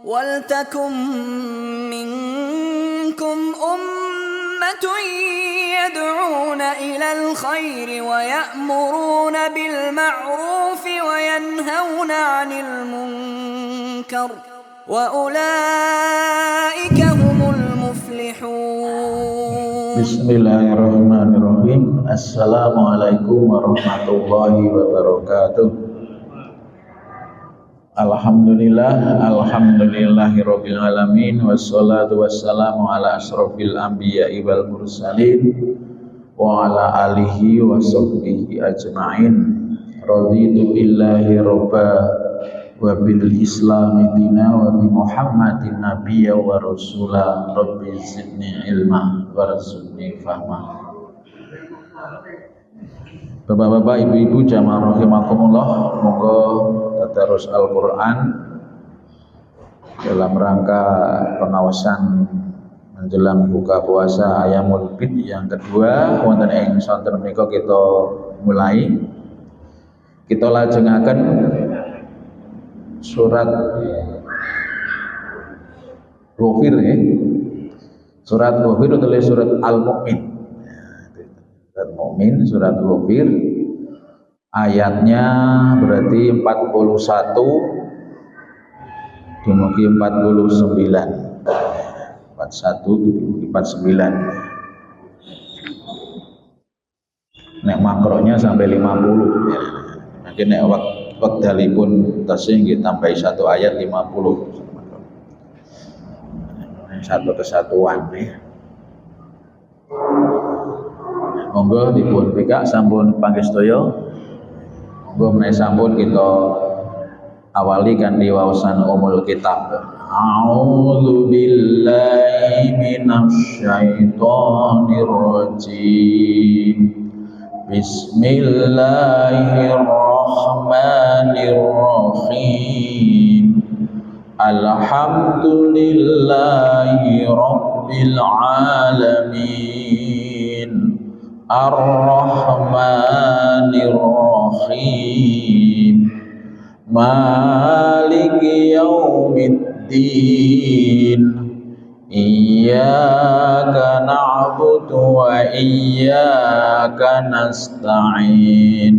وَلْتَكُنْ مِنْكُمْ أُمَّةٌ يَدْعُونَ إِلَى الْخَيْرِ وَيَأْمُرُونَ بِالْمَعْرُوفِ وَيَنْهَوْنَ عَنِ الْمُنْكَرِ وَأُولَئِكَ هُمُ الْمُفْلِحُونَ. Bismillahirrahmanirrahim. Assalamualaikum warahmatullahi wabarakatuh. Alhamdulillahirabbil alamin, wassalatu wassalamu ala asrofil anbiya'i wal mursalin wa ala alihi wa sahbihi ajma'in. Raditu billahi robba wa bil islami dina wa bi muhammadin nabiyya wa rasula. Rabbi zidni ilma warzuqni fahma. Bapak-bapak, ibu-ibu, jamaah rahimakumullah, moga tadarus Al-Qur'an dalam rangka pengawasan menjelang buka puasa Ayamul Bid yang kedua wonten ing sonten menika kita mulai. Kita lajengaken surat Ghafir ya. Surat Ghafir utawa surat Al-Mu'min. Surat Mu'min, surat Ghafir, ayatnya berarti 41 dumugi 49. 41 dumugi 49. Nek makronya sampai 50 ya. Mungkin nek wekdalipun tasih nggih tambahi satu ayat 50. Satu kesatuan ya. Monggo dipun pikak sampun panggestaya. Monggo menawi sampun kita awali kanthi waosan umul kitab. A'udzu billahi minasy syaithanir rajim. Bismillahirrahmanirrahim. Alhamdulillahi rabbil alamin. Ar-Rahmanir Rahim. Maliki yaumiddin. Iyyaka na'budu wa iyyaka nasta'in.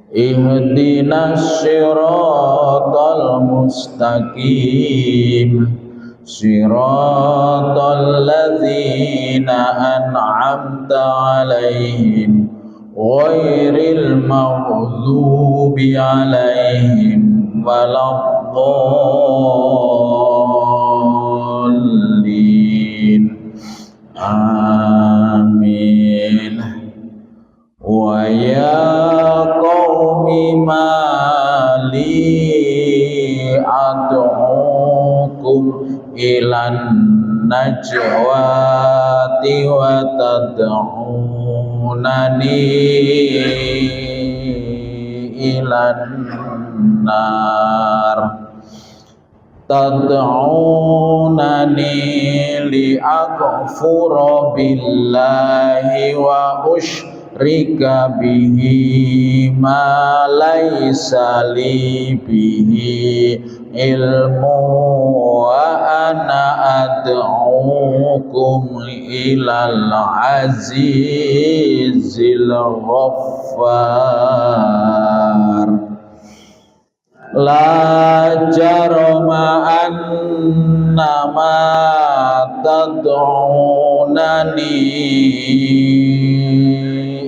Ihdinas siratal mustaqim. Siratal ladzina an'amta 'alaihim ghairil maghdubi 'alaihim waladdallin. Amin. Wa ya qaumi mali ad'ukum ilan najwati wa tad'unani ilan nar. Tad'unani li'aghfura billahi wa ushrika bihi ma laysa li bihi ilmu wa ana ad'ukum ilal azizil ghaffar. La jarama annama tad'unani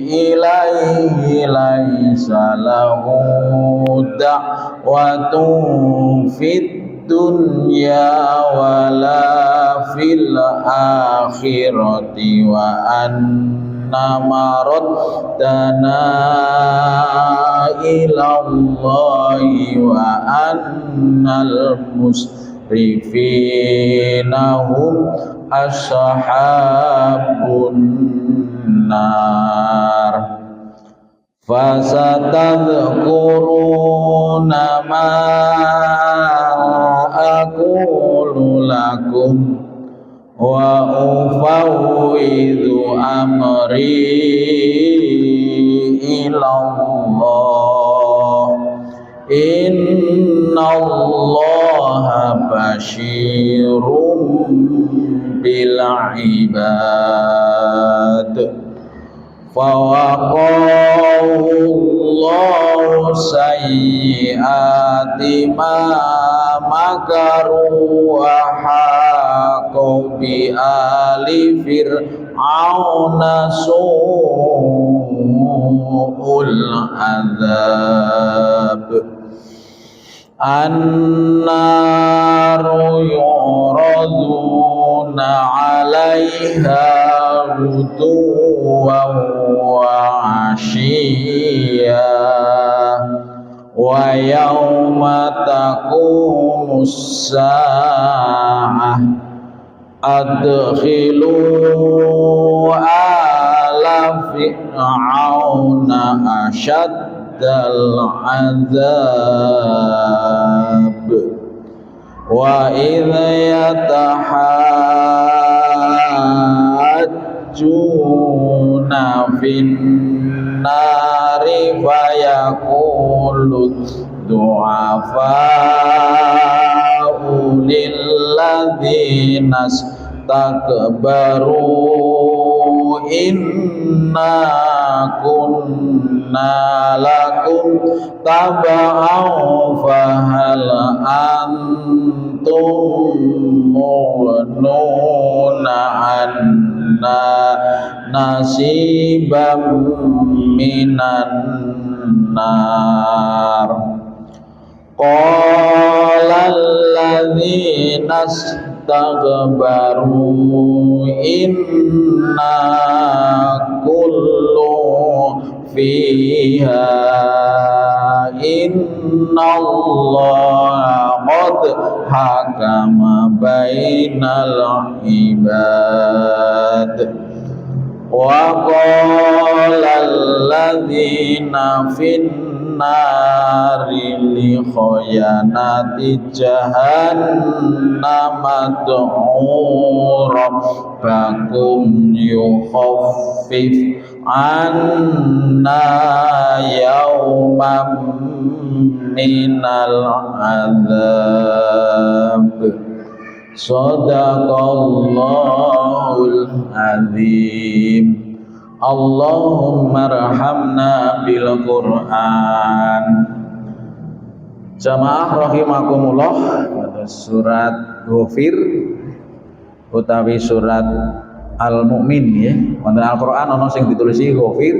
ilaihi laisa lahu da'watun fid dunya wala fil akhirati wa anna maraddana ilallahi wa annal musrifina hum ashabun nar. Fasatadhkuruna ma aqulu lakum wa ufawwidhu amri ilallah. Innallaha basyirum bil ibad. Fawaqahu Allah sayyiati ma makaru wa haqa bi ali fir'auna su'ul adzab. An-naru yuraduna 'alaiha ghuduwwan wa 'ashiyya wa yawma taqumus sa'ah adkhilu ala fir'auna asyaddal adzab wa idza yatahajjuna fin nari fayaqulu du'afa'u lilladzina istakbaru inna kunna lakum taba'an fahal antum mughnuna anna nasibam minan nar. Qala alladzina istakbaru inna kullu fiha innallaha qad hakama bainal ibad. Wa qala alladzina fin nari li khayanati jahannam ad'u rabbakum yukhaffif anna yawman minal adzab. Sadaqallahul azim. Allahumma rahamna bil Qur'an. Jamaah rahimakumullah, surat Ghafir utawi surat Al-Mu'min ya. Wonten Al-Qur'an ana sing ditulisi Ghafir,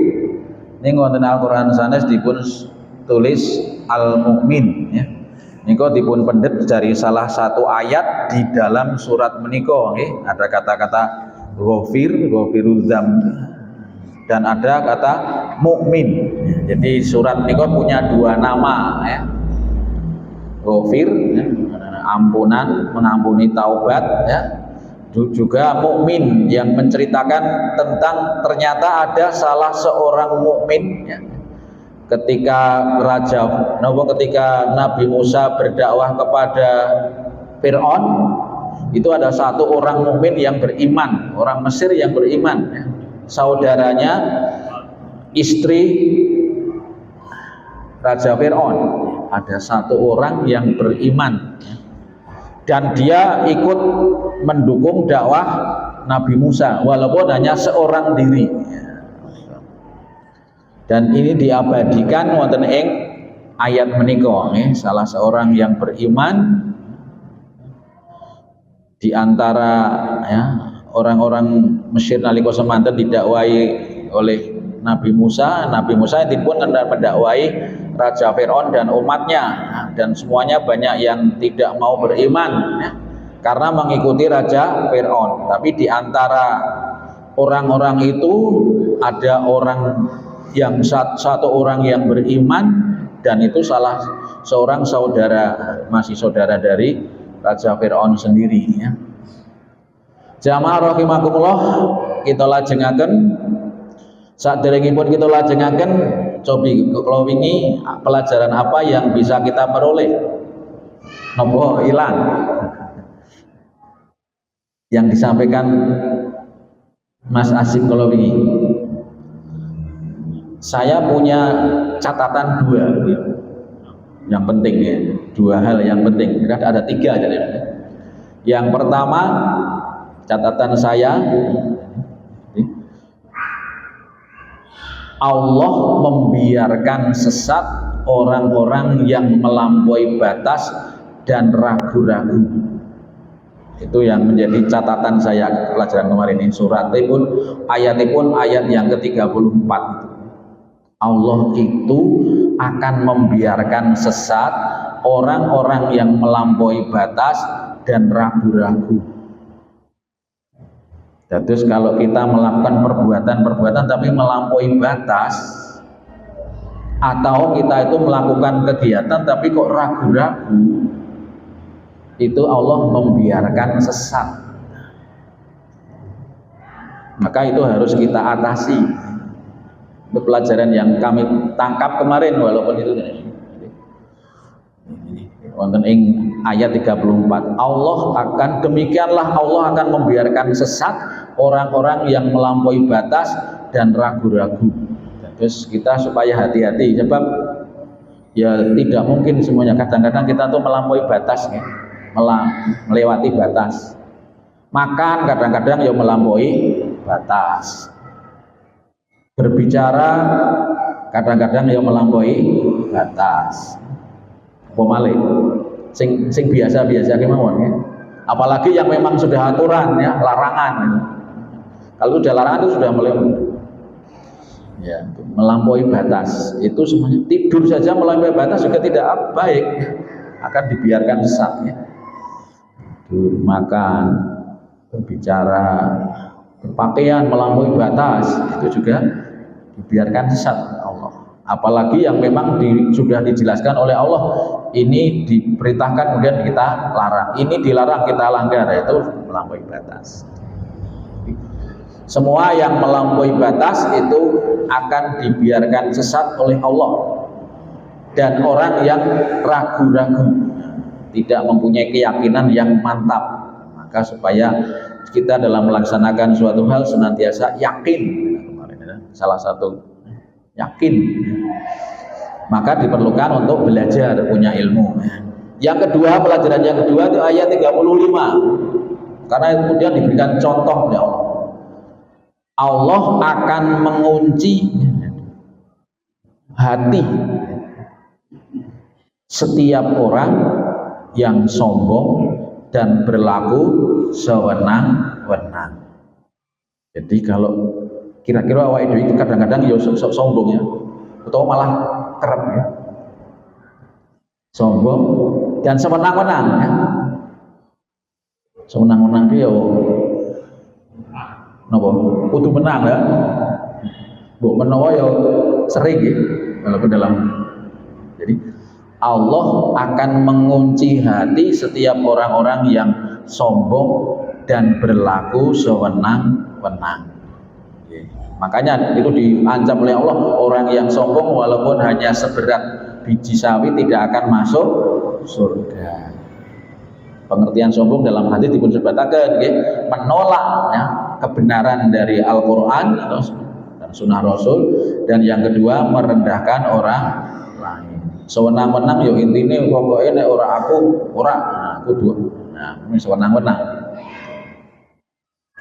ning wonten Al-Qur'an sanes dipun tulis Al-Mu'min ya. Nika dipun pendet dari salah satu ayat di dalam surat menika nggih. Ada kata-kata Ghafir, Ghafiruz Dzamb, dan ada kata mukmin. Jadi surat ini punya dua nama ya. Ghafir ya, ampunan, mengampuni taubat ya. Juga mukmin yang menceritakan tentang ternyata ada salah seorang mukmin ya. Ketika ketika Nabi Musa berdakwah kepada Fir'aun, itu ada satu orang mukmin yang beriman, orang Mesir yang beriman ya. Saudaranya istri Raja Fir'aun, ada satu orang yang beriman dan dia ikut mendukung dakwah Nabi Musa walaupun hanya seorang diri. Dan ini diabadikan wonten ing ayat menika nggih, salah seorang yang beriman di antara ya orang-orang Mesir nalika semanten didakwai oleh Nabi Musa. Nabi Musa pun mendakwai Raja Fir'aun dan umatnya, dan semuanya banyak yang tidak mau beriman ya, karena mengikuti Raja Fir'aun. Tapi di antara orang-orang itu ada orang yang satu orang yang beriman, dan itu salah seorang masih saudara dari Raja Fir'aun sendiri ya. Jamaah rahimakumullah, kita lajengaken saderengipun kita lajengaken cobi kula wingi pelajaran apa yang bisa kita peroleh. Napa ilang yang disampaikan Mas Asyik kula wingi. Saya punya catatan dua yang penting ya, dua hal yang penting. Ada tiga jadi. Yang pertama, catatan saya, Allah membiarkan sesat orang-orang yang melampaui batas dan ragu-ragu. Itu yang menjadi catatan saya pelajaran kemarin ini. Suratipun ayatipun ayat yang ke-34 itu. Allah itu akan membiarkan sesat orang-orang yang melampaui batas dan ragu-ragu. Terus kalau kita melakukan perbuatan-perbuatan tapi melampaui batas, atau kita itu melakukan kegiatan tapi kok ragu-ragu, itu Allah membiarkan sesat. Maka itu harus kita atasi. Itu pelajaran yang kami tangkap kemarin, walaupun itu wonten ing ayat 34. Allah akan, demikianlah Allah akan membiarkan sesat orang-orang yang melampaui batas dan ragu-ragu. Terus kita supaya hati-hati, sebab ya tidak mungkin semuanya. Kadang-kadang kita tuh melampaui batas ya, melewati batas. Makan kadang-kadang ya melampaui batas. Berbicara kadang-kadang ya melampaui batas. Pemalik sing biasa-biasa kemauan ya. Apalagi yang memang sudah aturan ya, larangan ya. Kalau sudah larangan itu sudah melampaui batas. Itu semuanya. Tidur saja melampaui batas juga tidak baik, akan dibiarkan sesat ya. Tidur, makan, berbicara, berpakaian melampaui batas, itu juga dibiarkan sesat Allah. Apalagi yang memang sudah dijelaskan oleh Allah, ini diperintahkan kemudian kita larang, ini dilarang kita langgar, itu melampaui batas. Semua yang melampaui batas itu akan dibiarkan sesat oleh Allah. Dan orang yang ragu-ragu, tidak mempunyai keyakinan yang mantap, maka supaya kita dalam melaksanakan suatu hal senantiasa yakin. Salah satu yakin, maka diperlukan untuk belajar, punya ilmu. Yang kedua, pelajaran yang kedua itu ayat 35, karena kemudian diberikan contoh oleh Allah. Allah akan mengunci hati setiap orang yang sombong dan berlaku sewenang-wenang. Jadi kalau kira-kira awak itu kadang-kadang ya sombong ya, atau malah kerep ya, sombong dan sewenang-wenang ya. Sewenang-wenang itu ya napa kudu menang ya, mbok menawa ya sering ya, walaupun dalam. Jadi Allah akan mengunci hati setiap orang-orang yang sombong dan berlaku sewenang-wenang. Makanya itu diancam oleh Allah, orang yang sombong walaupun hanya seberat biji sawi tidak akan masuk surga. Pengertian sombong dalam hadis dipun sebataken nggih, menolak ya, kebenaran dari Al-Qur'an dan Sunnah Rasul, dan yang kedua merendahkan orang lain. Sewenang-wenang yo intine pokoke nek ora aku ora, aku dua. Nah, ini sewenang-wenang.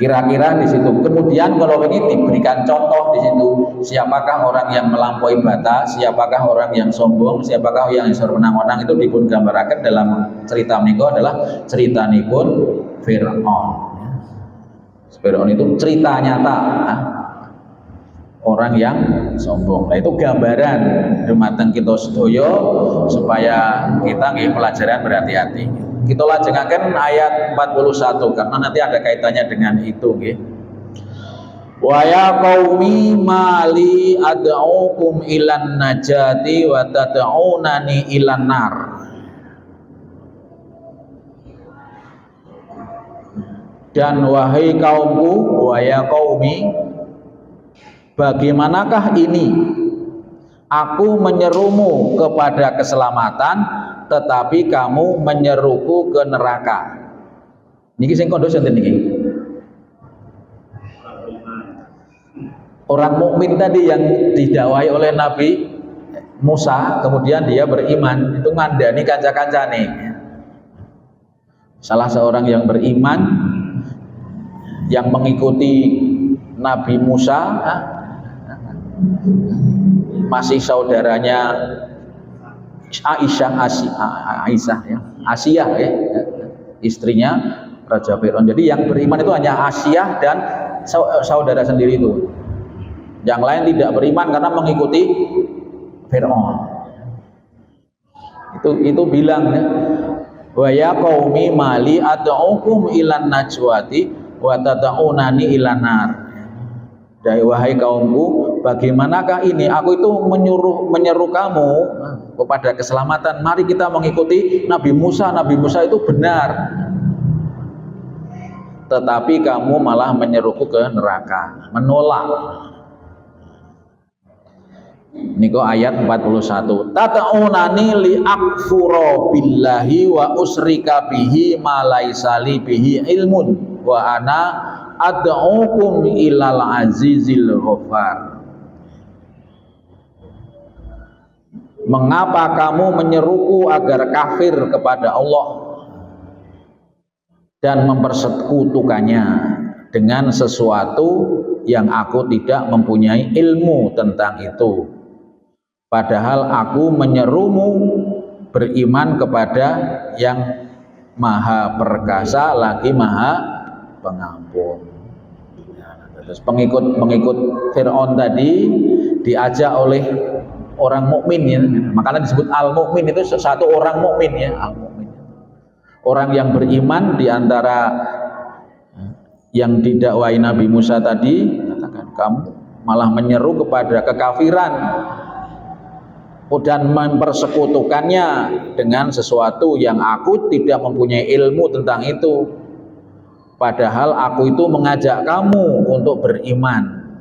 Kira-kira di situ. Kemudian kalau ini diberikan contoh di situ, siapakah orang yang melampaui batas, siapakah orang yang sombong, siapakah yang sewenang-wenang, itu dipun gambarkan dalam cerita menika adalah cerita nipun Fir'aun. Fir'aun itu cerita nyata orang yang sombong. Nah, itu gambaran dumateng kita sedaya supaya kita nggih pelajaran berhati-hati. Kita lajengaken ayat 41 karena nanti ada kaitannya dengan itu nggih. Wa ya qaumi mali ad'ukum ilan najati wa tad'unani ilan nar. Dan wahai kaumku, wa ya qaumi, bagaimanakah ini aku menyerumu kepada keselamatan tetapi kamu menyeruku ke neraka. Niki sing kondo sinten niki? Orang mukmin tadi yang didakwai oleh Nabi Musa, kemudian dia beriman, itu ngandani kanca-kancane. salah seorang yang beriman yang mengikuti Nabi Musa, masih saudaranya Asiyah ya, istrinya Raja Fir'aun. Jadi yang beriman itu hanya Asiyah dan saudara sendiri itu. Yang lain tidak beriman karena mengikuti Fir'aun. Itu bilang ya, wa ya qaumi mali ad'ukum ilan najwati wa tad'unani ilan nar. Wahai kaumku, bagaimanakah ini? Aku itu menyeru kamu kepada keselamatan. Mari kita mengikuti Nabi Musa. Nabi Musa itu benar. Tetapi kamu malah menyeruku ke neraka, menolak. Niko ayat 41. Tata'unani li akfura billahi wa usrika bihi ma laisa li bihi ilmun wa ana ad'ukum ilal azizil ghafar. Mengapa kamu menyeruku agar kafir kepada Allah dan mempersekutukannya dengan sesuatu yang aku tidak mempunyai ilmu tentang itu, padahal aku menyerumu beriman kepada yang maha perkasa lagi maha pengampun. Terus pengikut Fir'aun tadi diajak oleh orang mukmin ya, makanya disebut al-mukmin, itu satu orang mukmin ya, al-mukmin. Orang yang beriman diantara yang didakwai Nabi Musa tadi, katakan kamu malah menyeru kepada kekafiran dan mempersekutukannya dengan sesuatu yang aku tidak mempunyai ilmu tentang itu. Padahal aku itu mengajak kamu untuk beriman,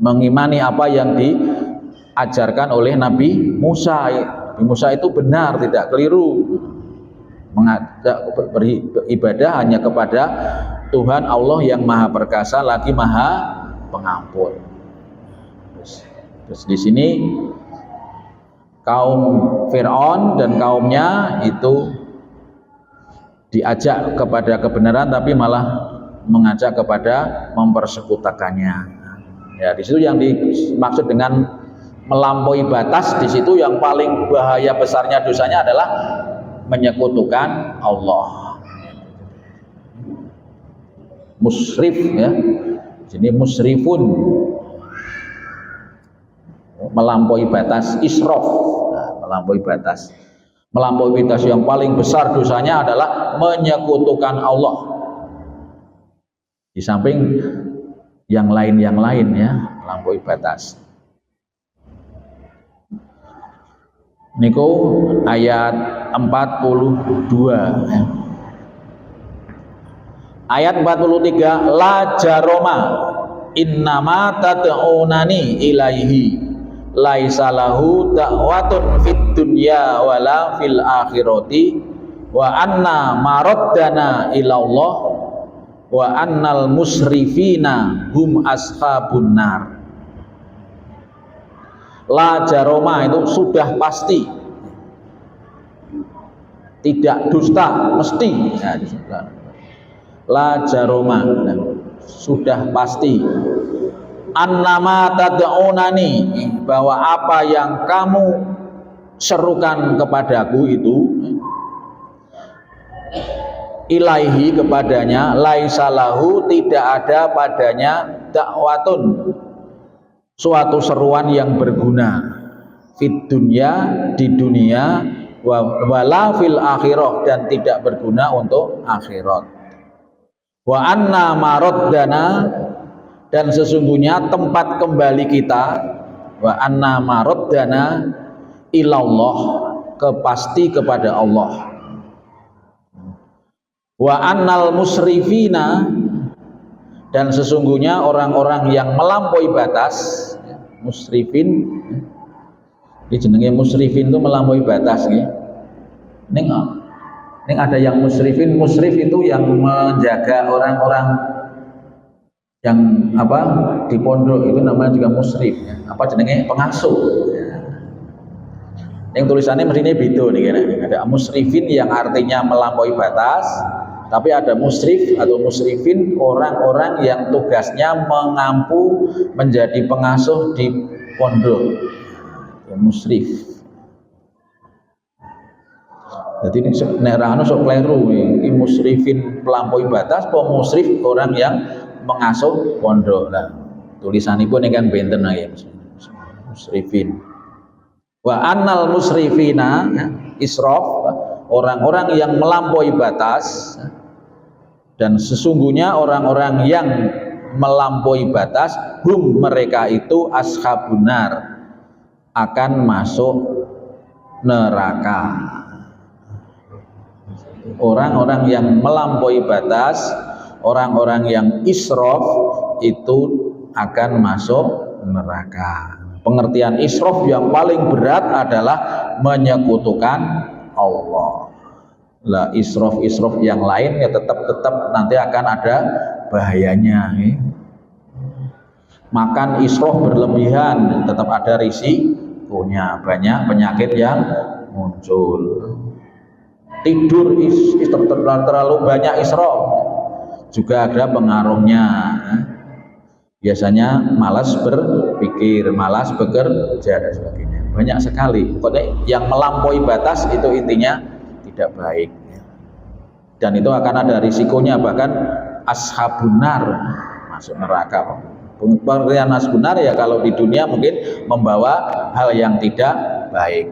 mengimani apa yang diajarkan oleh Nabi Musa. Nabi Musa itu benar, tidak keliru, mengajak beribadah hanya kepada Tuhan Allah yang maha perkasa lagi maha pengampun. Terus di sini kaum Fir'aun dan kaumnya itu diajak kepada kebenaran tapi malah mengajak kepada mempersekutukannya. Ya, di situ yang dimaksud dengan melampaui batas, di situ yang paling bahaya besarnya dosanya adalah menyekutukan Allah. Musrif ya. Jadi musrifun, melampaui batas, israf, melampaui batas. Melampaui batas yang paling besar dosanya adalah menyekutukan Allah. Di samping yang lain ya, melampaui batas. Niku ayat 42 ya. Ayat 43, la jaroma innama tad'unani ilaihi laisa lahu da'watun fid dunya wala fil akhirati wa anna maraddana ilallah wa annal musrifina hum ashabun nar. La jaroma itu sudah pasti, tidak dusta, mesti. La jaroma sudah pasti. Annama tad'unani, bahwa apa yang kamu serukan kepadaku itu, ilaihi kepadanya, laisalahu tidak ada padanya, dakwatun suatu seruan yang berguna, fid dunya di dunia, wala fil akhirah dan tidak berguna untuk akhirat. Wa anna maraddana dan sesungguhnya tempat kembali kita, wa anna maraddana ilallah pasti kepada Allah. Wa annal musrifina dan sesungguhnya orang-orang yang melampaui batas, musrifin, ini jenenge musrifin itu melampaui batas nggih. Ning ada yang musrifin, musrif itu yang menjaga orang-orang yang apa di pondok itu namanya juga musrif ya. Apa jenenge pengasuh ya. Yang tulisannya mestinya beda nih kan. Ada musrifin yang artinya melampaui batas, tapi ada musrif atau musrifin orang-orang yang tugasnya mengampu menjadi pengasuh di pondok. Ya, musrif. Jadi ini nek sok kleru iki musrifin pelampaui batas, musrif orang yang mengasuh pondok. Nah, tulisanipun kan benten ya musrifin. Wa annal musrifina israf, orang-orang yang melampaui batas, dan sesungguhnya orang-orang yang melampaui batas mereka itu ashabunar, akan masuk neraka. Orang-orang yang melampaui batas, orang-orang yang israf itu akan masuk neraka. Pengertian israf yang paling berat adalah menyekutukan Allah. Lah israf yang lain ya tetap nanti akan ada bahayanya. Makan israf berlebihan tetap ada risikonya, banyak penyakit yang muncul. Tidur terlalu banyak israf juga ada pengaruhnya. Biasanya malas berpikir, malas bekerja dan sebagainya. Banyak sekali. Pokoknya yang melampaui batas itu intinya tidak baik. Dan itu akan ada risikonya, bahkan ashabunar, masuk neraka. Pengertian ashabunar ya kalau di dunia mungkin membawa hal yang tidak baik.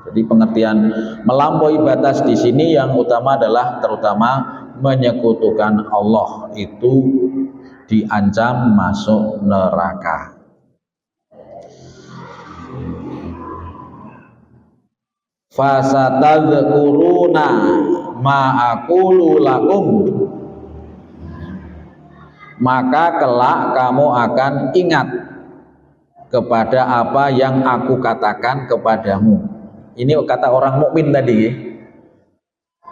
Jadi pengertian melampaui batas di sini yang utama adalah terutama menyekutukan Allah, itu diancam masuk neraka. Fasatadhkuruna ma aqulu lakum, maka kelak kamu akan ingat kepada apa yang aku katakan kepadamu. Ini kata orang mukmin tadi.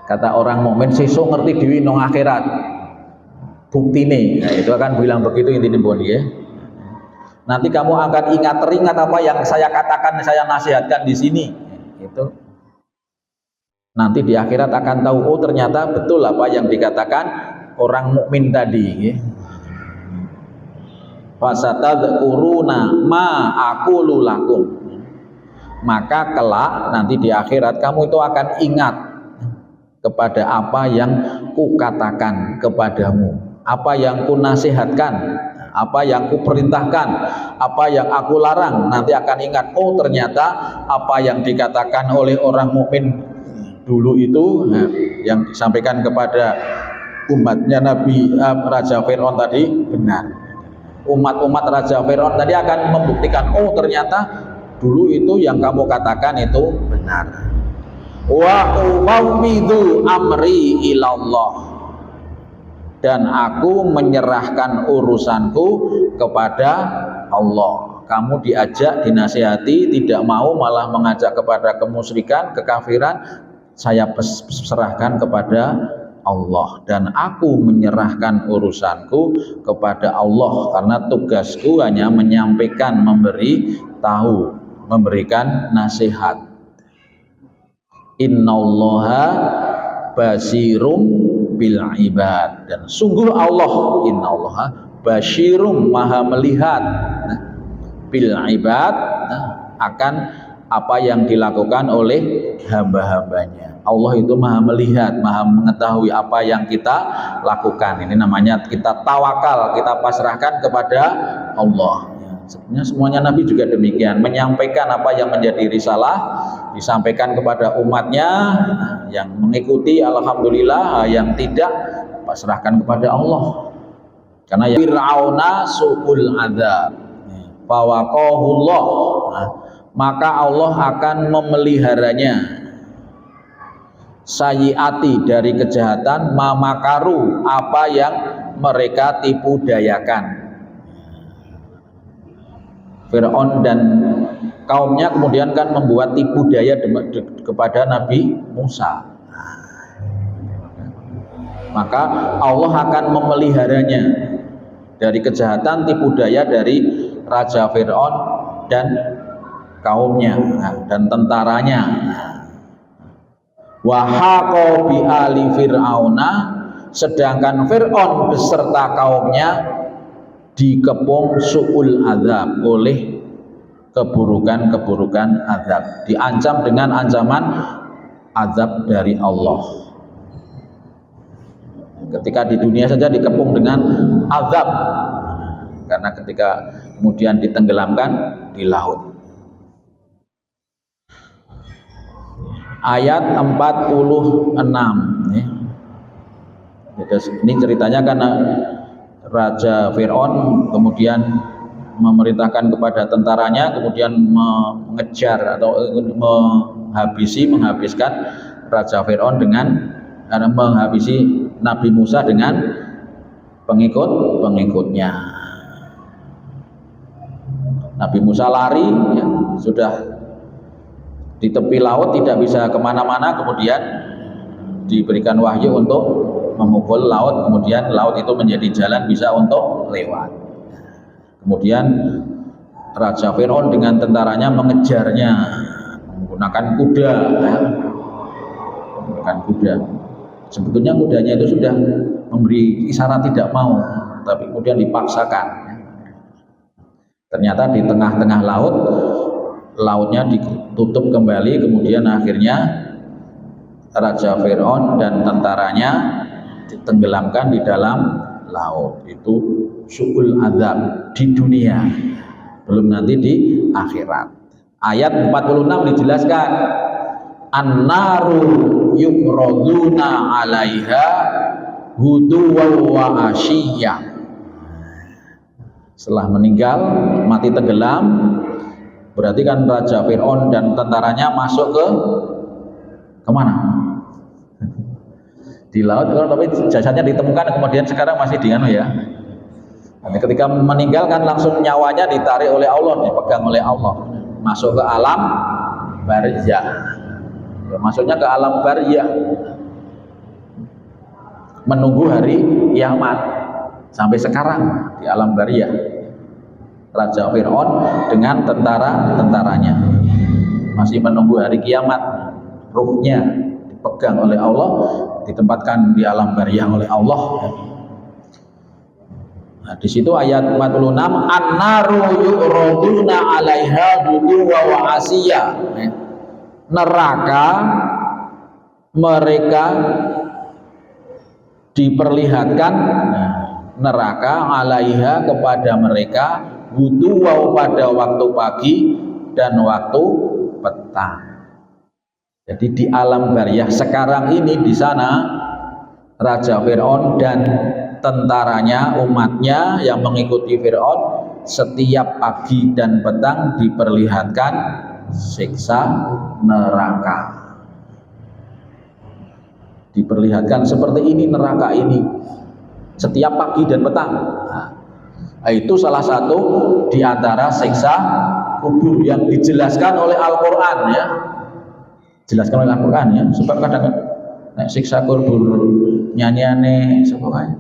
Kata orang mukmin sesuk ngerti dhewe nang akhirat. Buktine. Nah, itu akan bilang begitu intinya pun ya. Nanti kamu akan teringat apa yang saya katakan, saya nasihatkan di sini. Itu. Nanti di akhirat akan tahu, oh ternyata betul apa yang dikatakan orang mukmin tadi. Fasatadhkuruna ma aqulu lakum. Maka kelak nanti di akhirat kamu itu akan ingat kepada apa yang kukatakan kepadamu, apa yang kunasihatkan, apa yang kuperintahkan, apa yang aku larang. Nanti akan ingat, oh ternyata apa yang dikatakan oleh orang mukmin dulu itu, yang disampaikan kepada umatnya Nabi Raja Fir'aun tadi benar. Umat-umat Raja Fir'aun tadi akan membuktikan, oh ternyata dulu itu yang kamu katakan itu benar. Wa ufawwidu amri ilallah, dan aku menyerahkan urusanku kepada Allah. Kamu diajak, dinasihati, tidak mau malah mengajak kepada kemusyrikan, kekafiran, saya serahkan kepada Allah, dan aku menyerahkan urusanku kepada Allah, karena tugasku hanya menyampaikan, memberi tahu, memberikan nasihat. Innallaha basirum bil ibad, dan sungguh Allah, innallaha basirum, maha melihat, bil ibad, akan apa yang dilakukan oleh hamba-hambanya. Allah itu maha melihat, maha mengetahui apa yang kita lakukan. Ini namanya kita tawakal, kita pasrahkan kepada Allah. Sebenarnya semuanya Nabi juga demikian, menyampaikan apa yang menjadi risalah, disampaikan kepada umatnya, yang mengikuti alhamdulillah, yang tidak pasrahkan kepada Allah. Karena ya Fir'auna su'ul adzab fawaqahullah, maka Allah akan memeliharanya sayyiati, dari kejahatan, mamakaru, apa yang mereka tipu dayakan. Fir'aun dan kaumnya kemudian kan membuat tipu daya kepada Nabi Musa. Maka Allah akan memeliharanya dari kejahatan, tipu daya dari Raja Fir'aun dan kaumnya dan tentaranya. Wa haqa bi ali fir'auna, sedangkan Fir'aun beserta kaumnya dikepung su'ul azab, oleh keburukan-keburukan azab, diancam dengan ancaman azab dari Allah. Ketika di dunia saja dikepung dengan azab, karena ketika kemudian ditenggelamkan di laut. Ayat 46 ya. Ini ceritanya karena Raja Fir'aun kemudian memerintahkan kepada tentaranya kemudian mengejar atau menghabiskan Raja Fir'aun dengan menghabisi Nabi Musa dengan pengikutnya. Nabi Musa lari ya, sudah di tepi laut, tidak bisa kemana-mana, kemudian diberikan wahyu untuk memukul laut, kemudian laut itu menjadi jalan bisa untuk lewat. Kemudian Raja Fir'aun dengan tentaranya mengejarnya menggunakan kuda ya. Menggunakan kuda. Sebetulnya kudanya itu sudah memberi isyarat tidak mau, tapi kemudian dipaksakan. Ternyata di tengah-tengah laut, lautnya ditutup kembali, kemudian akhirnya Raja Fir'aun dan tentaranya ditenggelamkan di dalam laut. Itu su'ul azab di dunia, belum nanti di akhirat. Ayat 46 dijelaskan, an-naru yu'raduna 'alaiha huduwan wa asyiyah. Setelah meninggal, mati tenggelam, berarti kan Raja Fir'aun dan tentaranya masuk ke kemana? Di laut, tapi jasadnya ditemukan kemudian sekarang masih di ya. Nanti ketika meninggal kan langsung nyawanya ditarik oleh Allah, dipegang oleh Allah, masuk ke alam barzah. Ya, masuknya ke alam barzah, menunggu hari kiamat. Sampai sekarang di alam barzah Raja Fir'aun dengan tentaranya masih menunggu hari kiamat, ruhnya dipegang oleh Allah, ditempatkan di alam barzah oleh Allah. Nah, di situ ayat 46, an-naru yu'raduna 'alaiha duduwa wa asiyah. Neraka mereka diperlihatkan, neraka 'alaiha kepada mereka, duduwa pada waktu pagi dan waktu petang. Jadi di alam barzah sekarang ini, di sana Raja Fir'aun dan tentaranya, umatnya yang mengikuti Fir'aun, setiap pagi dan petang diperlihatkan siksa neraka. Diperlihatkan seperti ini neraka ini setiap pagi dan petang. Nah, itu salah satu di antara siksa kubur yang dijelaskan oleh Al-Quran ya. Jelaskan oleh Al-Quran ya. Sebab kadang siksa kubur nyanyiane semuanya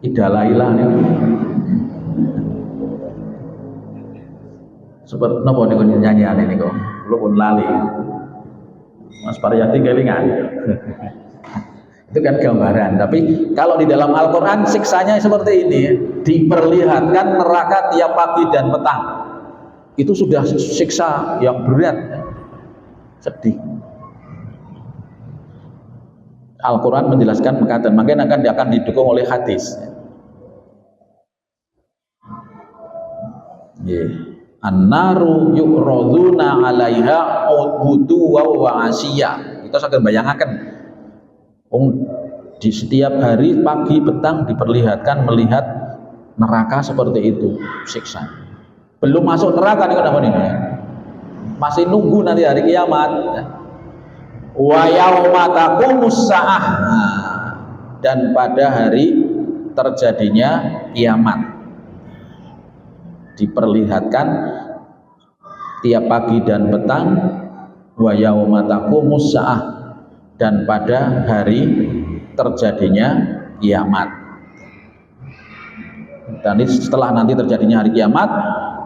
idalailah ya. Sebab napa niku nyanyiane niku kula pun lali. Mas Pariyati kelingan. Itu kan gambaran, tapi kalau di dalam Al-Quran siksanya seperti ini, diperlihatkan neraka tiap pagi dan petang. Itu sudah siksa yang berat, sedih. Al-Quran menjelaskan mengatakan, makanya akan didukung oleh hadis. An-naru yu'raduna 'alaiha uduwa wa asiyah. Kita akan bayangkan di setiap hari pagi petang diperlihatkan melihat neraka seperti itu, siksa. Belum masuk neraka nih kenapa nih? Masih nunggu nanti hari kiamat. Wa yauma taqumus saah, dan pada hari terjadinya kiamat diperlihatkan tiap pagi dan petang. Wa yauma taqumus saah, dan pada hari terjadinya kiamat. Dan setelah nanti terjadinya hari kiamat,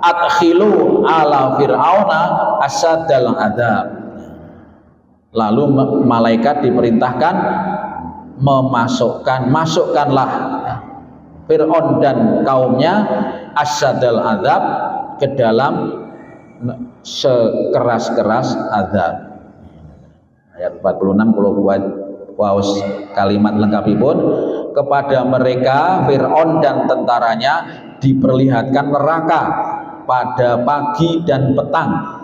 adkhilu ala fir'auna asyadal adzab. Lalu malaikat diperintahkan masukkanlah Fir'aun dan kaumnya asyadal adzab, ke dalam sekeras-keras azab. Ayat 46 kalau buat waos kalimat lengkapipun, kepada mereka Fir'aun dan tentaranya diperlihatkan neraka pada pagi dan petang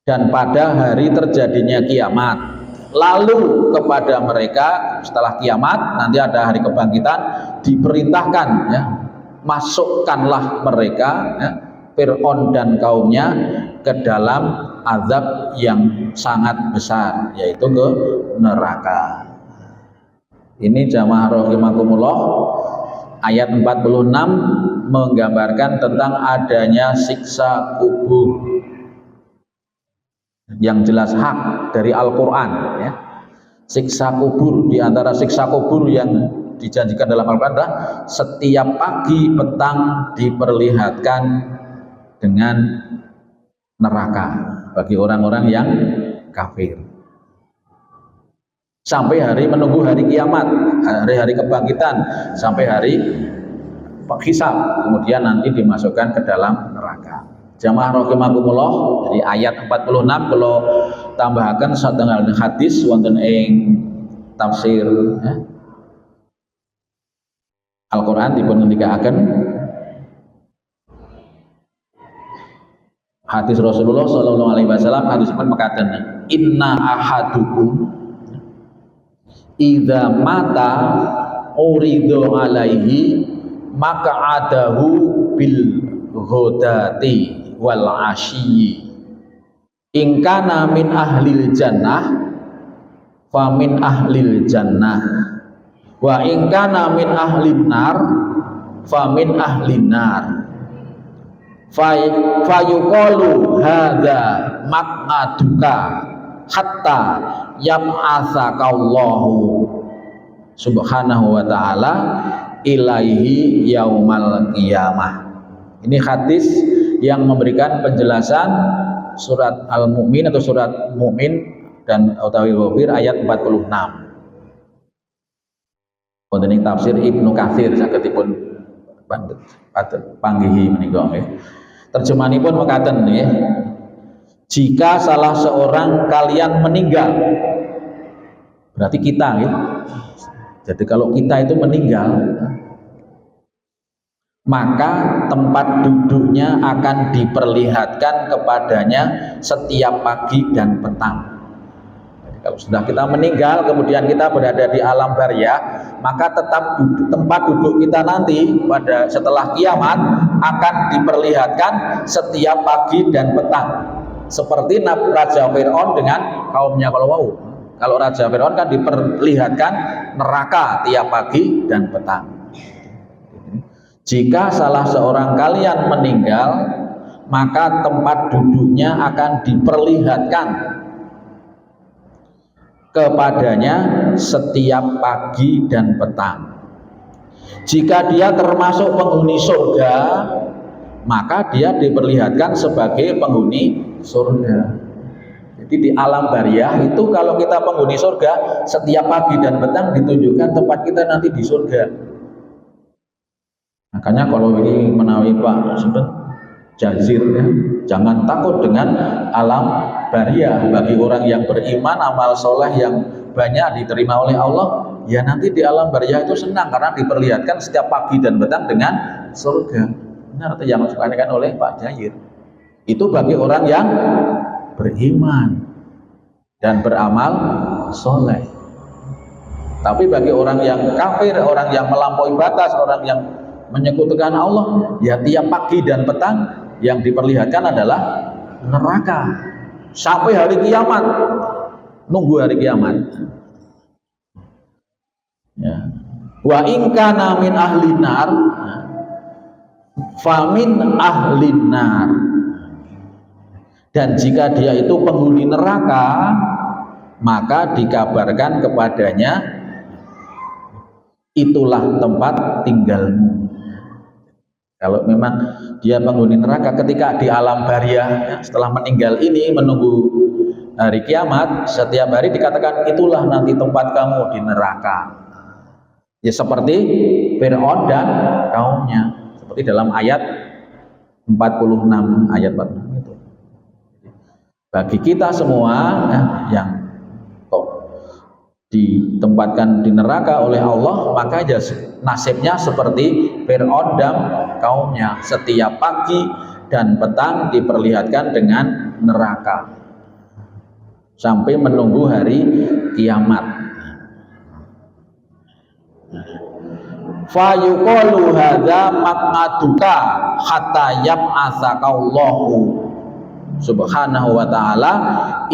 dan pada hari terjadinya kiamat. Lalu kepada mereka setelah kiamat nanti ada hari kebangkitan, diperintahkan ya, masukkanlah mereka ya, Fir'aun dan kaumnya ke dalam azab yang sangat besar, yaitu ke neraka. Ini jamaah rahimakumullah, ayat 46 menggambarkan tentang adanya siksa kubur yang jelas hak dari Al-Quran ya. Siksa kubur, di antara siksa kubur yang dijanjikan dalam Al-Quran adalah setiap pagi petang diperlihatkan dengan neraka bagi orang-orang yang kafir, sampai hari menunggu hari kiamat, hari kebangkitan, sampai hari hisab, kemudian nanti dimasukkan ke dalam neraka. Jamaah rahimakumullah, dari ayat 46 kalau tambahkan satengah hadis wonten ing tafsir Al-Qur'an dipun ngendikaken hadis Rasulullah sallallahu alaihi wasallam, hadisipun mekaten, inna ahadukum idza mata uridu alaihi maka adahu bil ghadati wal asyi in kana min ahlil jannah fa min ahlil jannah wa in kana min ahlin nar fa min ahlin nar fa yuqalu hadza maq'aduka hatta yab'atsakallahu subhanahu wa ta'ala ilaihi yaumal qiyamah. Ini hadis yang memberikan penjelasan surat Al-Mu'min atau surat Mu'min dan utawi Ghafir ayat 46. Wonten ing tafsir Ibnu Katsir sagedipun panggihi menika nggih. Terjemahanipun mekaten nggih. Jika salah seorang kalian meninggal, berarti kita ya. Jadi kalau kita itu meninggal, maka tempat duduknya akan diperlihatkan kepadanya setiap pagi dan petang. Jadi kalau sudah kita meninggal, kemudian kita berada di alam barzakh, maka tetap tempat duduk kita nanti pada setelah kiamat akan diperlihatkan setiap pagi dan petang. Seperti Raja Fir'aun dengan kaumnya kalau Raja Fir'aun kan diperlihatkan neraka tiap pagi dan petang. Jika salah seorang kalian meninggal, maka tempat duduknya akan diperlihatkan kepadanya setiap pagi dan petang. Jika dia termasuk penghuni surga, maka dia diperlihatkan sebagai penghuni surga. Jadi di alam barzakh itu kalau kita penghuni surga, setiap pagi dan petang ditunjukkan tempat kita nanti di surga. Makanya kalau ini menawi Pak Jazir ya, jangan takut dengan alam barzakh. Bagi orang yang beriman, amal soleh yang banyak diterima oleh Allah, ya nanti di alam barzakh itu senang karena diperlihatkan setiap pagi dan petang dengan surga. Benar atau yang disebutkan oleh Pak Jazir. Itu bagi orang yang beriman dan beramal soleh. Tapi bagi orang yang kafir, orang yang melampaui batas, orang yang menyekutukan Allah, ya tiap pagi dan petang yang diperlihatkan adalah neraka sampai hari kiamat, nunggu hari kiamat ya. Wa in kana min ahlin nar fa min ahlin nar, dan jika dia itu penghuni neraka, maka dikabarkan kepadanya itulah tempat tinggalmu. Kalau memang dia penghuni neraka ketika di alam barzah, ya, setelah meninggal ini menunggu hari kiamat, setiap hari dikatakan itulah nanti tempat kamu di neraka. Ya seperti Fir'aun dan kaumnya, seperti dalam ayat 46 ayat 46 itu. Bagi kita semua yang kok ditempatkan di neraka oleh Allah, maka ya nasibnya seperti Fir'aun dan kaumnya. Setiap pagi dan petang diperlihatkan dengan neraka sampai menunggu hari kiamat. Fa yuqalu hadza maq'aduka hatta yab'atsakallahu subhanahu wa ta'ala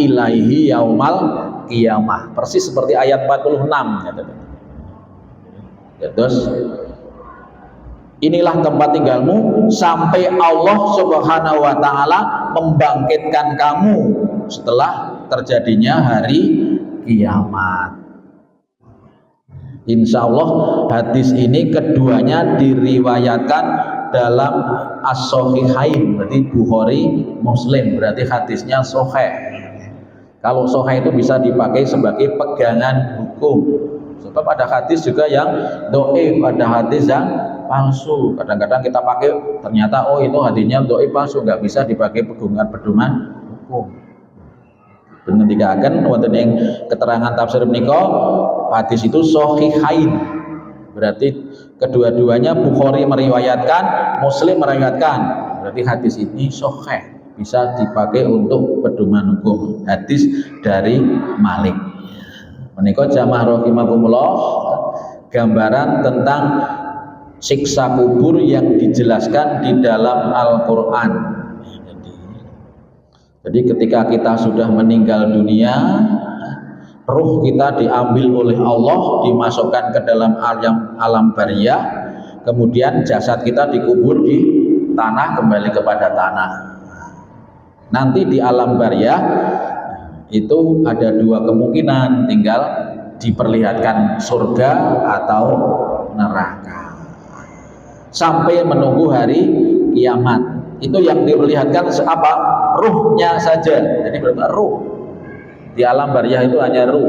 ilaihi yaumal qiyamah. Persis seperti ayat 46 ya, terus inilah tempat tinggalmu sampai Allah subhanahu wa ta'ala membangkitkan kamu setelah terjadinya hari kiamat. Insya Allah hadis ini keduanya diriwayatkan dalam as-sahihain, berarti Bukhari Muslim, berarti hadisnya sahih. Kalau sahih itu bisa dipakai sebagai pegangan hukum. Sebab ada hadis juga yang dhaif, ada hadis yang palsu. Kadang-kadang kita pakai ternyata oh itu hadisnya dhaif palsu, nggak bisa dipakai pedoman hukum. Dengan dikatakan wonten ing keterangan tafsir menika hadis itu sahihain, berarti kedua-duanya Bukhari meriwayatkan, Muslim meriwayatkan, berarti hadis ini sahih, bisa dipakai untuk pedoman hukum. Hadis dari Malik. Menika jamaah rahimakumullah, gambaran tentang siksa kubur yang dijelaskan di dalam Al-Qur'an. Jadi ketika kita sudah meninggal dunia, ruh kita diambil oleh Allah, dimasukkan ke dalam alam barzah, kemudian jasad kita dikubur di tanah, kembali kepada tanah. Nanti di alam barzah itu ada dua kemungkinan, tinggal diperlihatkan surga atau neraka sampai menunggu hari kiamat. Itu yang diperlihatkan apa? Ruhnya saja. Jadi berarti ruh di alam barzah itu hanya ruh.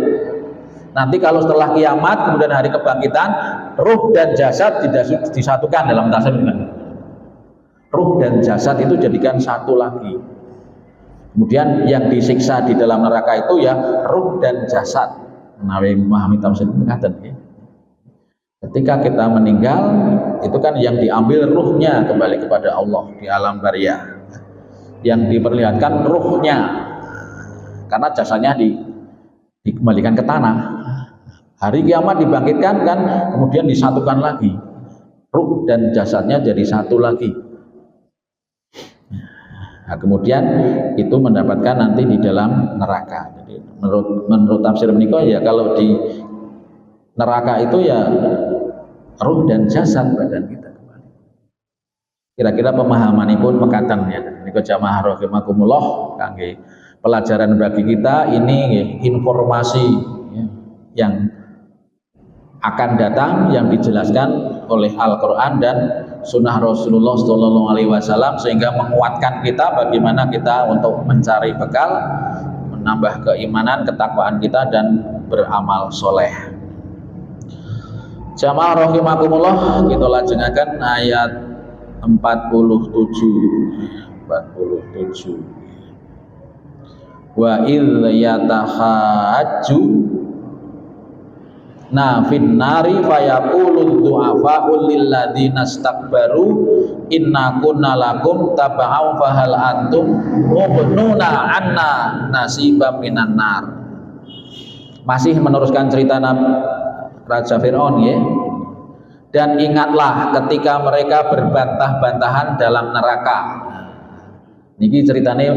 Nanti kalau setelah kiamat kemudian hari kebangkitan, ruh dan jasad tidak disatukan dalam tafsir. Ruh dan jasad itu jadikan satu lagi. Kemudian yang disiksa di dalam neraka itu ya ruh dan jasad. Nabi memahami tafsir mengatakan ya. Ketika kita meninggal, itu kan yang diambil ruhnya kembali kepada Allah di alam barzah. Yang diperlihatkan ruhnya, karena jasadnya dikembalikan ke tanah. Hari kiamat dibangkitkan kan, kemudian disatukan lagi. Ruh dan jasadnya jadi satu lagi. Nah, kemudian itu mendapatkan nanti di dalam neraka. Jadi menurut tafsir menika ya kalau di neraka itu ya ruh dan jasad badan kita kembali. Kira-kira pemahamanipun mekaten ya. Niku jamaah rahimakumullah kangge pelajaran bagi kita ini ya, informasi ya, yang akan datang yang dijelaskan oleh Al-Qur'an dan sunnah Rasulullah Shallallahu Alaihi Wasallam, sehingga menguatkan kita bagaimana kita untuk mencari bekal, menambah keimanan, ketakwaan kita dan beramal soleh. Jamaah rahimakumullah, kita lajengaken ayat 47. Wa idz yatahajju fin nari fayaqulu du'afa'u lil ladzina istakbaru inna kunna lakum taba'u fahal antum mughnuna anna nasiban minan nar. Masih meneruskan cerita Raja Fir'aun ya. Dan ingatlah ketika mereka berbantah-bantahan dalam neraka. Niki ceritanya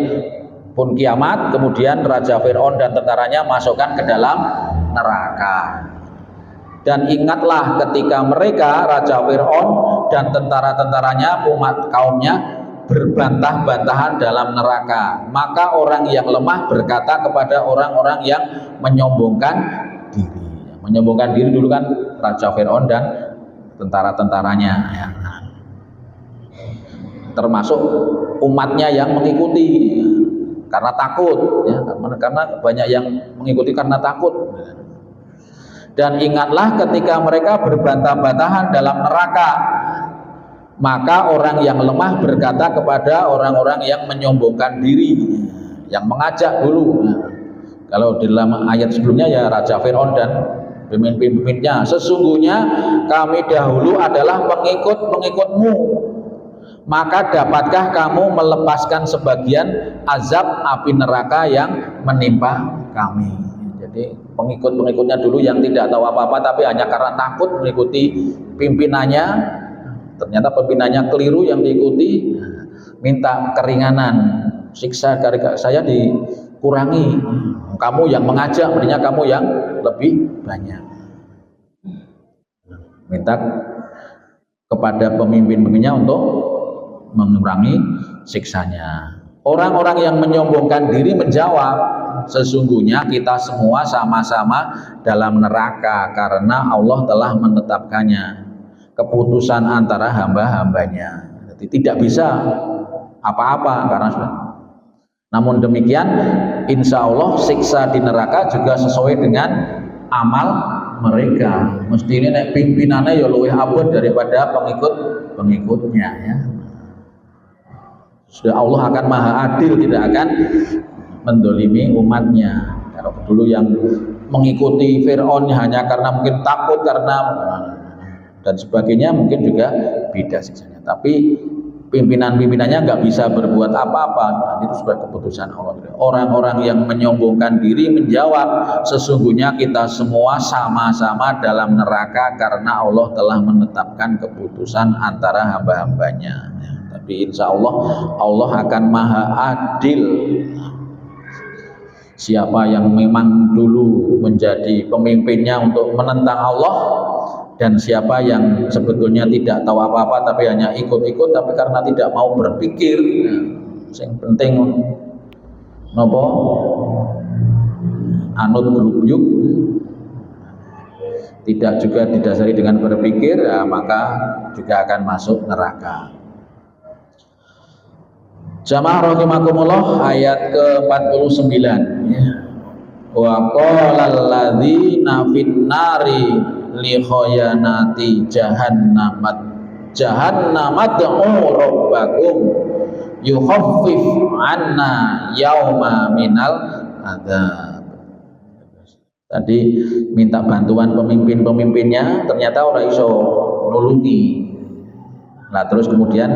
pun kiamat, kemudian Raja Fir'aun dan tentaranya masukkan ke dalam neraka. Dan ingatlah ketika mereka, Raja Fir'aun dan tentara-tentaranya, umat kaumnya berbantah-bantahan dalam neraka. Maka orang yang lemah berkata kepada orang-orang yang menyombongkan diri. Menyombongkan diri dulu kan Raja Fir'aun dan tentara-tentaranya ya. termasuk umatnya yang mengikuti karena takut ya, karena banyak yang mengikuti karena takut. Dan ingatlah ketika mereka berbantah-bantahan dalam neraka, maka orang yang lemah berkata kepada orang-orang yang menyombongkan diri, yang mengajak dulu. Kalau di dalam ayat sebelumnya ya Raja Fir'aun dan pemimpin-pemimpinnya, sesungguhnya kami dahulu adalah pengikut-pengikutmu, maka dapatkah kamu melepaskan sebagian azab api neraka yang menimpa kami. Jadi pengikut-pengikutnya dulu yang tidak tahu apa-apa tapi hanya karena takut mengikuti pimpinannya, ternyata pimpinannya keliru yang diikuti, minta keringanan, siksa dari saya dikurangi, kamu yang mengajak, mestinya kamu yang lebih banyak. Minta kepada pemimpin-pemimpinnya untuk mengurangi siksanya. Orang-orang yang menyombongkan diri menjawab, sesungguhnya kita semua sama-sama dalam neraka karena Allah telah menetapkannya, keputusan antara hamba-hambanya. Jadi tidak bisa apa-apa karena sudah. Namun demikian, insya Allah siksa di neraka juga sesuai dengan amal mereka. Mesti ini pimpinannya ya luwih abot daripada pengikutnya ya. Sudah Allah akan maha adil, tidak akan mendolimi umatnya. Kalau dulu yang mengikuti Fir'aun hanya karena mungkin takut karena dan sebagainya, mungkin juga beda siksanya. Tapi pimpinan-pimpinannya nggak bisa berbuat apa-apa, itu sudah keputusan Allah. Orang-orang yang menyombongkan diri menjawab, sesungguhnya kita semua sama-sama dalam neraka karena Allah telah menetapkan keputusan antara hamba-hambanya. Tapi insya Allah, Allah akan maha adil. Siapa yang memang dulu menjadi pemimpinnya untuk menentang Allah, dan siapa yang sebetulnya tidak tahu apa-apa tapi hanya ikut-ikut, tapi karena tidak mau berpikir, yang penting nopo anut grubyuk, tidak juga didasari dengan berpikir, ya, maka juga akan masuk neraka. Jamaah rahimakumullah, ayat ke-49 ya. Wa qala alladzina fin nari li khayanati jahannamat rabbakum yukhaffif anna yauma minal adzab. Tadi minta bantuan pemimpin-pemimpinnya, ternyata orang iso nulungi. Nah terus kemudian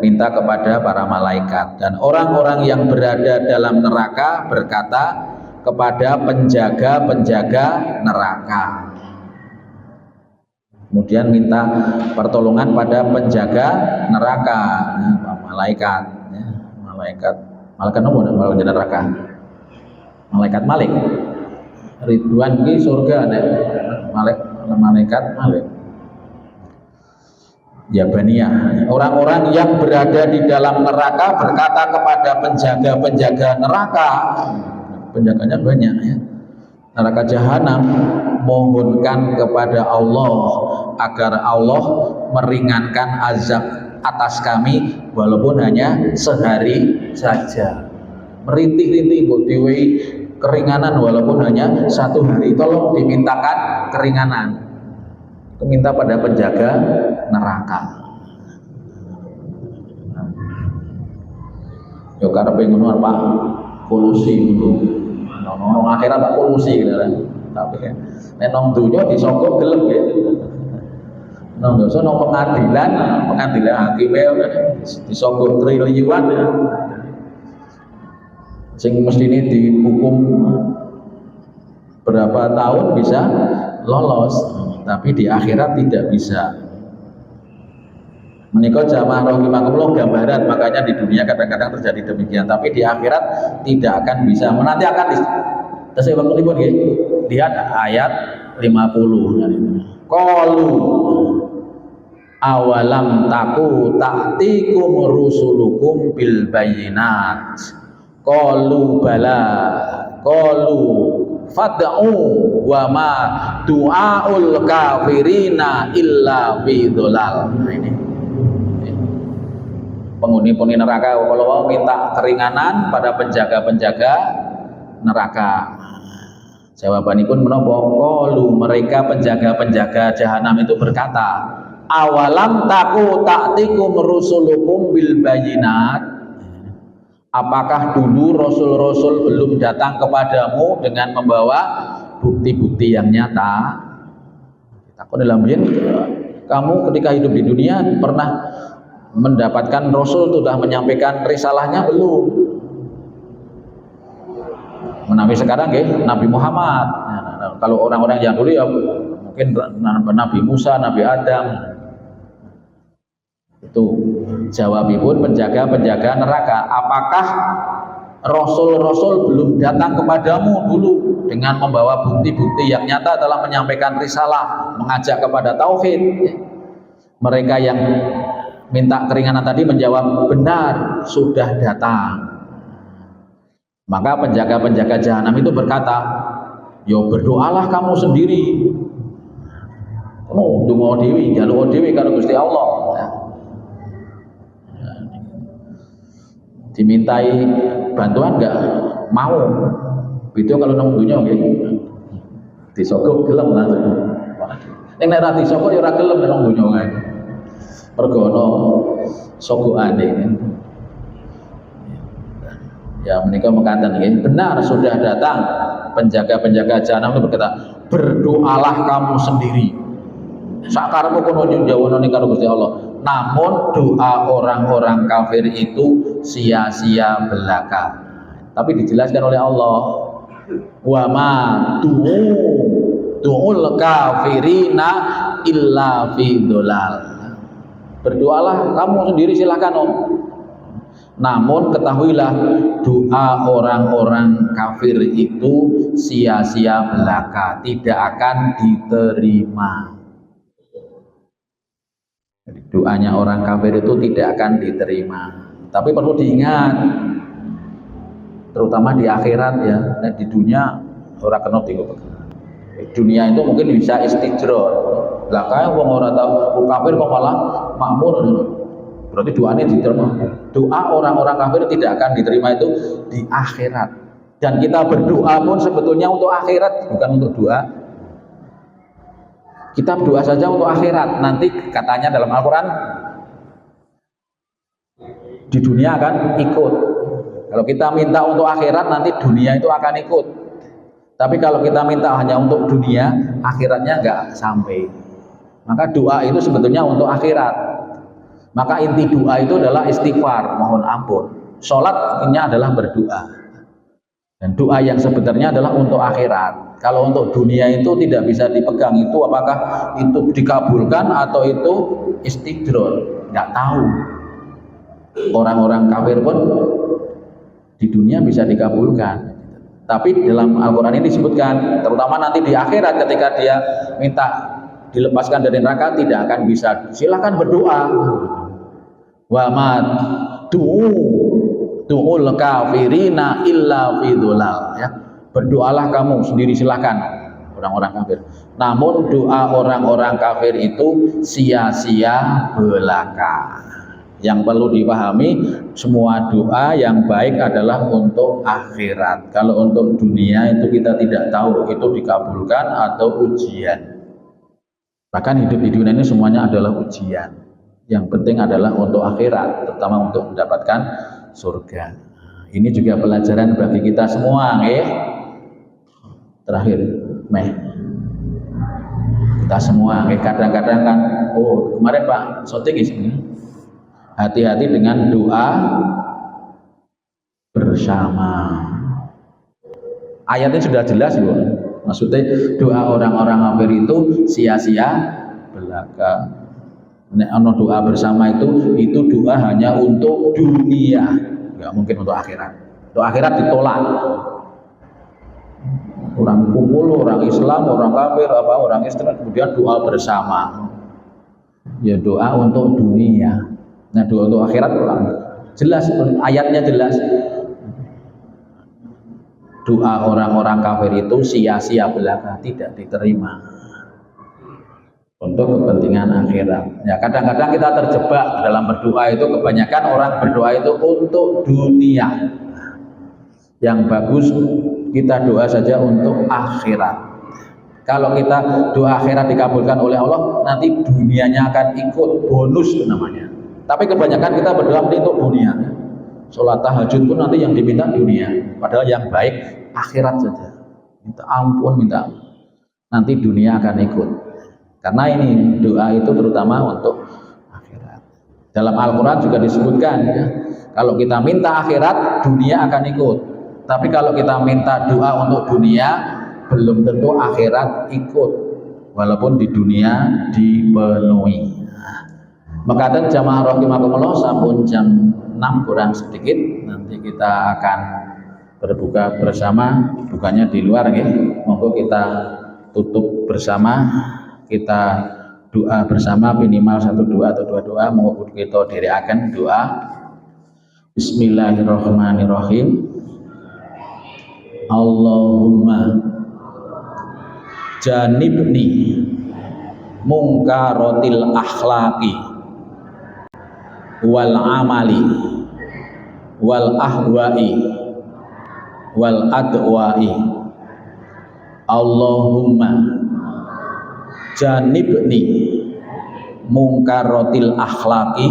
minta kepada para malaikat, dan orang-orang yang berada dalam neraka berkata kepada penjaga-penjaga neraka. Kemudian minta pertolongan pada penjaga neraka, malaikat, ya, malaikat nomor malaikat neraka, malaikat Malik. Ridwan ki surga, malaikat Malik. Jabaniyah, orang-orang yang berada di dalam neraka berkata kepada penjaga-penjaga neraka, penjaganya banyak ya, neraka jahanam, mohonkan kepada Allah agar Allah meringankan azab atas kami walaupun hanya sehari saja. Merintih-rintih buat diwehi keringanan walaupun hanya satu hari, tolong dimintakan keringanan. Itu minta pada penjaga neraka. Yo karepe ngono Pak, polusi itu. Nang akhirat Pak polusi gitu kan. Tapi nek nang donya disogok gelem ya. Nang dosa nang pengadilan hakime disogok triliunan ya. Sing mestine dihukum berapa tahun bisa lolos, tapi di akhirat tidak bisa. Menikah jamaah rahimakumullah gambaran, makanya di dunia kadang-kadang terjadi demikian, tapi di akhirat tidak akan bisa. Nanti akan tesih waktu pun nggih. Lihat ayat 50. Qalu awalam taku ta'tikum rusulukum bil bayyinat. Qalu bala. Qalu fad'u wa ma du'aul kafirina illa fi dhalal. Nah, ini penghuni neraka kalau mau minta keringanan pada penjaga-penjaga neraka. Jawabanipun menapa? Qalu, mereka penjaga-penjaga jahanam itu berkata, awalam taku ta'tikum rusulukum bil bayinat. Apakah dulu rasul-rasul belum datang kepadamu dengan membawa bukti-bukti yang nyata? Takut dalam kamu ketika hidup di dunia pernah mendapatkan rasul sudah menyampaikan risalahnya belum? Nabi sekarang Nabi Muhammad. Nah, kalau orang-orang yang dulu ya mungkin Nabi Musa, Nabi Adam. Itu jawabipun penjaga-penjaga neraka, apakah rasul-rasul belum datang kepadamu dulu dengan membawa bukti-bukti yang nyata telah menyampaikan risalah, mengajak kepada tauhid? Mereka yang minta keringanan tadi menjawab, benar, sudah datang. Maka penjaga-penjaga jahanam itu berkata, yo berdoalah kamu sendiri. Donga dewi, jaluk dewi karo Gusti Allah. Dimintai bantuan enggak mau. Itu kalau nang dunya nggih. Disogok gelem langsung. Ning nek ra disogok ya ora gelem nang dunya kae. Mergo ana sogokane. Ya menika mengatakan benar sudah datang. Penjaga-penjaga jahanam itu berkata, berdoalah kamu sendiri. Sakarepmu kono njawono ning karo Gusti Allah. Namun doa orang-orang kafir itu sia-sia belaka. Tapi dijelaskan oleh Allah, wa ma tu'ul kafirina illa fi dolal. Berdoalah kamu sendiri silakan Om. Namun ketahuilah doa orang-orang kafir itu sia-sia belaka, tidak akan diterima. Jadi, doanya orang kafir itu tidak akan diterima. Tapi perlu diingat, terutama di akhirat ya. Nah, di dunia orang kena tinggal. Dunia itu mungkin bisa istijror. Lah kaya wong ora tau kafir kok malah makmur. Berarti doanya diterima. Doa orang-orang kafir tidak akan diterima itu di akhirat. Dan kita berdoa pun sebetulnya untuk akhirat, bukan untuk doa. Kita berdoa saja untuk akhirat. Nanti katanya dalam Al-Quran, di dunia akan ikut. Kalau kita minta untuk akhirat, nanti dunia itu akan ikut. Tapi kalau kita minta hanya untuk dunia, akhiratnya nggak sampai. Maka doa itu sebetulnya untuk akhirat. Maka inti doa itu adalah istighfar, mohon ampun. Sholat intinya adalah berdoa. Dan doa yang sebenarnya adalah untuk akhirat. Kalau untuk dunia itu tidak bisa dipegang, itu apakah itu dikabulkan atau itu istidrol, nggak tahu. Orang-orang kafir pun di dunia bisa dikabulkan. Tapi dalam Al-Quran ini disebutkan, terutama nanti di akhirat ketika dia minta dilepaskan dari neraka, tidak akan bisa. Silakan berdoa. Wa ma tu'ul kafirina illa fi dolal, ya. Berdoalah kamu sendiri silakan orang-orang kafir. Namun doa orang-orang kafir itu sia-sia belaka. Yang perlu dipahami, semua doa yang baik adalah untuk akhirat. Kalau untuk dunia itu kita tidak tahu itu dikabulkan atau ujian. Bahkan hidup di dunia ini semuanya adalah ujian. Yang penting adalah untuk akhirat, terutama untuk mendapatkan surga. Ini juga pelajaran bagi kita semua, Terakhir, kita semua, kadang-kadang kan, kemarin Pak Soting hati-hati dengan doa bersama. Ayatnya sudah jelas, maksudnya doa orang-orang kafir itu sia-sia belaka. Nek ana doa bersama itu doa hanya untuk dunia, nggak mungkin untuk akhirat. Untuk akhirat ditolak. Orang kumpul, orang Islam, orang kafir, orang Islam, kemudian doa bersama. Ya doa untuk dunia. Nah doa untuk akhirat jelas, ayatnya jelas. Doa orang-orang kafir itu sia-sia belaka, tidak diterima. untuk kepentingan akhirat. Ya, kadang-kadang kita terjebak dalam berdoa itu, kebanyakan orang berdoa itu untuk dunia. Yang bagus kita doa saja untuk akhirat. Kalau kita doa akhirat dikabulkan oleh Allah, nanti dunianya akan ikut, bonus itu namanya. Tapi kebanyakan kita berdoa untuk dunia. Sholat tahajud pun nanti yang diminta dunia, padahal yang baik akhirat saja. Minta ampun, minta, nanti dunia akan ikut. Karena ini doa itu terutama untuk akhirat. Dalam Al-Quran juga disebutkan ya, kalau kita minta akhirat, dunia akan ikut. Tapi kalau kita minta doa untuk dunia, belum tentu akhirat ikut, walaupun di dunia dipenuhi. Maka jamaah rahimakumullah, sampun jam 6 kurang sedikit, nanti kita akan berbuka bersama, bukannya di luar ya. Monggo kita tutup bersama, kita doa bersama minimal 1 doa atau 2 doa. Monggo kita diriakan doa. Bismillahirrahmanirrahim. Allahumma janibni mungkaratil akhlaqi wal amali wal ahwa'i wal adwa'i. Allahumma janibni mungkaratil akhlaqi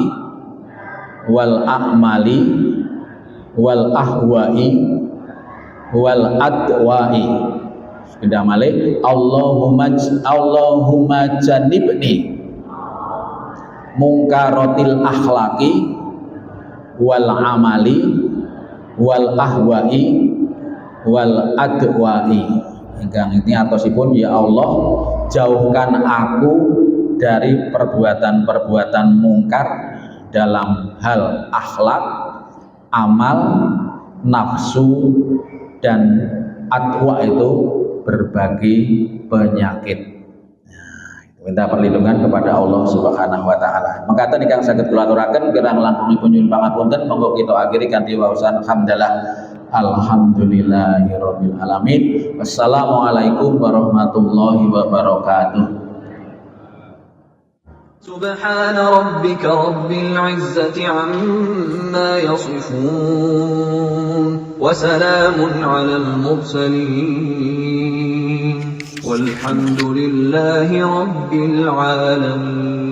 wal amali wal ahwa'i wal adwa'i. Sudah malik. Allahumma janibni mungkaratil akhlaqi wal amali wal ahwa'i wal adwa'i. Ingkang ini atosipun, ya Allah, jauhkan aku dari perbuatan-perbuatan mungkar dalam hal akhlak, amal, nafsu, dan adwa itu berbagai penyakit. Minta perlindungan kepada Allah Subhanahu wa taala. Maka tadi kang saged kula aturaken kirang langkung punjul pangapunten, monggo kita akhiri kanthi waosan hamdalah alhamdulillahirabbil alamin. Wassalamualaikum warahmatullahi wabarakatuh. سبحان ربك رب العزة عما يصفون وسلام على المرسلين والحمد لله رب العالمين.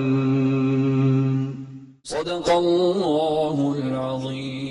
صدق الله العظيم.